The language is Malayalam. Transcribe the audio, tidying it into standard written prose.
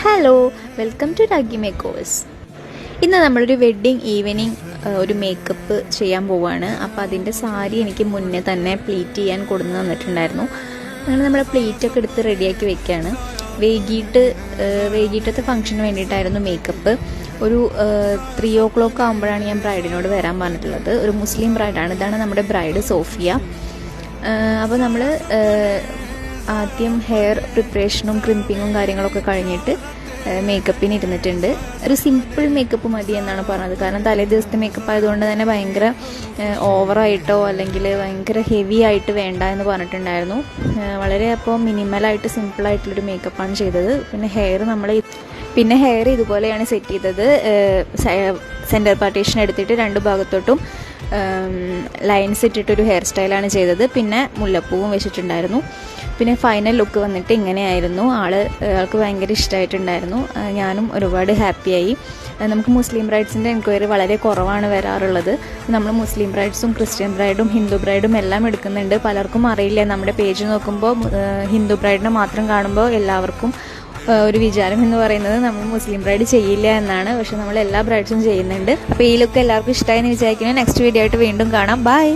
Hello, welcome to Ragi makers. ഇന്ന് നമ്മളൊരു വെഡ്ഡിങ് ഈവനിങ് ഒരു മേക്കപ്പ് ചെയ്യാൻ പോവുകയാണ്. അപ്പോൾ അതിൻ്റെ സാരി എനിക്ക് മുന്നേ തന്നെ പ്ലീറ്റ് ചെയ്യാൻ കൊടുന്ന് തന്നിട്ടുണ്ടായിരുന്നു. അങ്ങനെ നമ്മൾ പ്ലീറ്റൊക്കെ എടുത്ത് റെഡിയാക്കി വെക്കുകയാണ്. വൈകിട്ടത്തെ ഫംഗ്ഷന് വേണ്ടിയിട്ടായിരുന്നു മേക്കപ്പ്. ഒരു 3 o'clock ആകുമ്പോഴാണ് ഞാൻ ബ്രൈഡിനോട് വരാൻ പറഞ്ഞിട്ടുള്ളത്. ഒരു മുസ്ലിം ബ്രൈഡാണ്. ഇതാണ് നമ്മുടെ ബ്രൈഡ് സോഫിയ. അപ്പോൾ നമ്മൾ ആദ്യം ഹെയർ പ്രിപ്പറേഷനും ക്രിമ്പിങ്ങും കാര്യങ്ങളൊക്കെ കഴിഞ്ഞിട്ട് മേക്കപ്പിന് ഇരുന്നിട്ടുണ്ട്. ഒരു സിമ്പിൾ മേക്കപ്പ് മതി എന്നാണ് പറഞ്ഞത്. കാരണം തലേ ദിവസത്തെ മേക്കപ്പ് ആയതുകൊണ്ട് തന്നെ ഭയങ്കര ഓവറായിട്ടോ അല്ലെങ്കിൽ ഭയങ്കര ഹെവി ആയിട്ട് വേണ്ട എന്ന് പറഞ്ഞിട്ടുണ്ടായിരുന്നു. വളരെ അപ്പോൾ മിനിമലായിട്ട് സിമ്പിളായിട്ടുള്ളൊരു മേക്കപ്പാണ് ചെയ്തത്. പിന്നെ ഹെയർ ഇതുപോലെയാണ് സെറ്റ് ചെയ്തത്. സെൻറ്റർ പാർട്ടീഷൻ എടുത്തിട്ട് 2 ഭാഗത്തോട്ടും ലൈൻസ് ഇട്ടിട്ടൊരു ഹെയർ സ്റ്റൈലാണ് ചെയ്തത്. പിന്നെ മുല്ലപ്പൂവും വെച്ചിട്ടുണ്ടായിരുന്നു. പിന്നെ ഫൈനൽ ലുക്ക് വന്നിട്ട് ഇങ്ങനെയായിരുന്നു. ആൾക്ക് ഭയങ്കര ഇഷ്ടമായിട്ടുണ്ടായിരുന്നു. ഞാനും ഒരുപാട് ഹാപ്പിയായി. നമുക്ക് മുസ്ലിം ബ്രൈഡ്സിൻ്റെ എൻക്വയറി വളരെ കുറവാണ് വരാറുള്ളത്. നമ്മൾ മുസ്ലിം ബ്രൈഡ്സും ക്രിസ്ത്യൻ ബ്രൈഡും ഹിന്ദു ബ്രൈഡും എല്ലാം എടുക്കുന്നുണ്ട്. പലർക്കും അറിയില്ല. നമ്മുടെ പേജ് നോക്കുമ്പോൾ ഹിന്ദു ബ്രൈഡിനെ മാത്രം കാണുമ്പോൾ എല്ലാവർക്കും ഒരു വിചാരം എന്ന് പറയുന്നത് നമ്മൾ മുസ്ലിം ബ്രൈഡ് ചെയ്യില്ല എന്നാണ്. പക്ഷെ നമ്മൾ എല്ലാ ബ്രൈഡ്സും ചെയ്യുന്നുണ്ട്. അപ്പോൾ ഈ ലുക്ക് എല്ലാവർക്കും ഇഷ്ടമായി എന്ന് വിചാരിക്കുന്നു. നെക്സ്റ്റ് വീഡിയോ ആയിട്ട് വീണ്ടും കാണാം. ബൈ.